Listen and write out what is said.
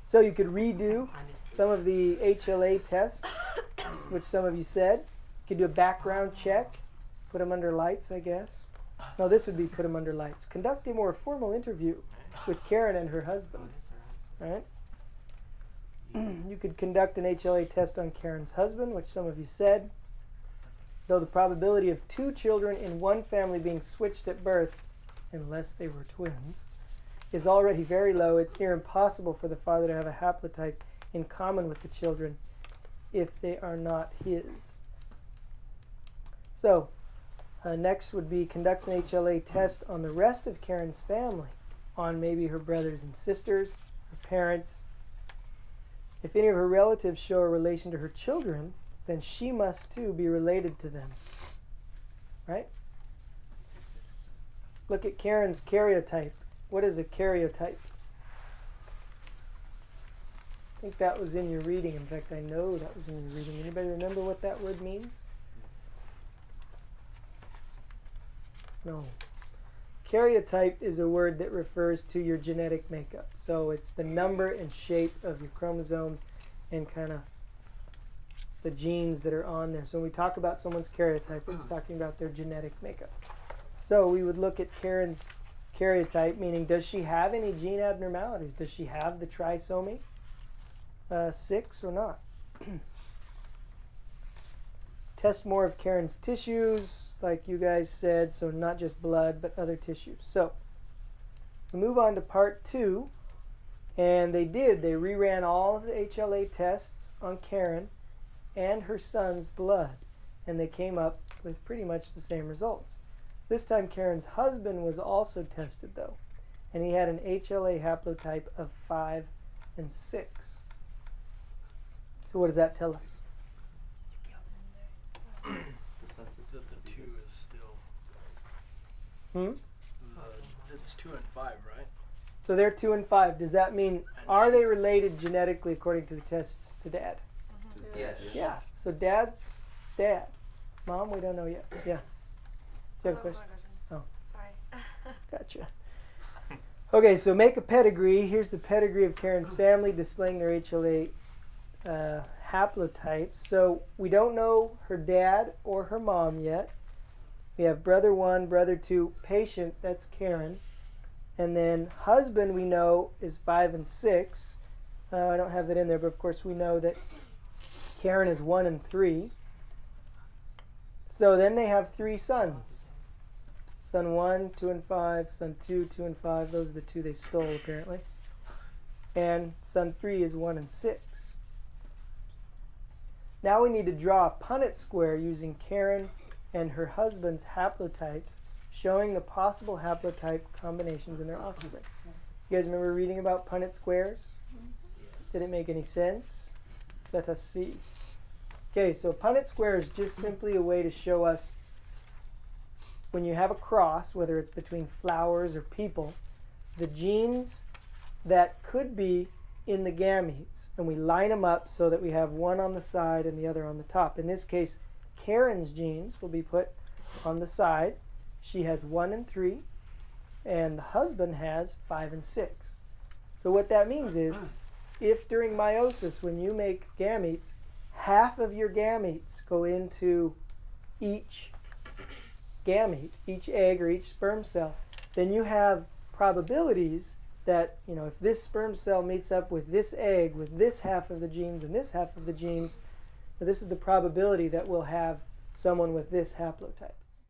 So you could redo some of the HLA tests, which some of you said. You could do a background check, put them under lights, I guess. No, this would be put them under lights. Conduct a more formal interview with Karen and her husband. Right? You could conduct an HLA test on Karen's husband, which some of you said. Though the probability of 2 children in one family being switched at birth, unless they were twins, is already very low, it's near impossible for the father to have a haplotype in common with the children if they are not his. So, next would be conduct an HLA test on the rest of Karen's family, on maybe her brothers and sisters, her parents. If any of her relatives show a relation to her children, then she must too be related to them. Right? Look at Karen's karyotype. What is a karyotype? I think that was in your reading. In fact, I know that was in your reading. Anybody remember what that word means? No. Karyotype is a word that refers to your genetic makeup. So it's the number and shape of your chromosomes and kind of the genes that are on there. So when we talk about someone's karyotype, we're just talking about their genetic makeup. So we would look at Karen's karyotype, meaning does she have any gene abnormalities? Does she have the trisomy 6 or not? Test more of Karen's tissues, like you guys said, so not just blood, but other tissues. So we move on to part 2, and they reran all of the HLA tests on Karen and her son's blood, and they came up with pretty much the same results. This time Karen's husband was also tested though, and he had an HLA haplotype of 5 and 6. So what does that tell us? The 2 is still. It's 2 and 5, right? So they're 2 and 5. Does that mean, are they related genetically according to the tests to Dad? Yes. Yeah. So Dad's Dad. Mom, we don't know yet. Yeah. Do you have a question? Oh. Sorry. Gotcha. Okay, so make a pedigree. Here's the pedigree of Karen's family displaying their HLA haplotypes. So we don't know her dad or her mom yet. We have brother 1, brother 2, patient, that's Karen. And then husband we know is 5 and 6. I don't have that in there, but of course we know that Karen is 1 and 3. So then they have 3 sons. Son 1, 2 and 5, son 2, 2 and 5. Those are the 2 they stole apparently. And son 3 is 1 and 6. Now we need to draw a Punnett square using Karen and her husband's haplotypes, showing the possible haplotype combinations in their offspring. You guys remember reading about Punnett squares? Yes. Did it make any sense? Let us see. Okay, so Punnett square is just simply a way to show us when you have a cross, whether it's between flowers or people, the genes that could be in the gametes, and we line them up so that we have one on the side and the other on the top. In this case, Karen's genes will be put on the side. She has 1 and 3, and the husband has 5 and 6. So what that means is, if during meiosis, when you make gametes, half of your gametes go into each gamete, each egg or each sperm cell, then you have probabilities that, if this sperm cell meets up with this egg with this half of the genes and this half of the genes, this is the probability that we'll have someone with this haplotype.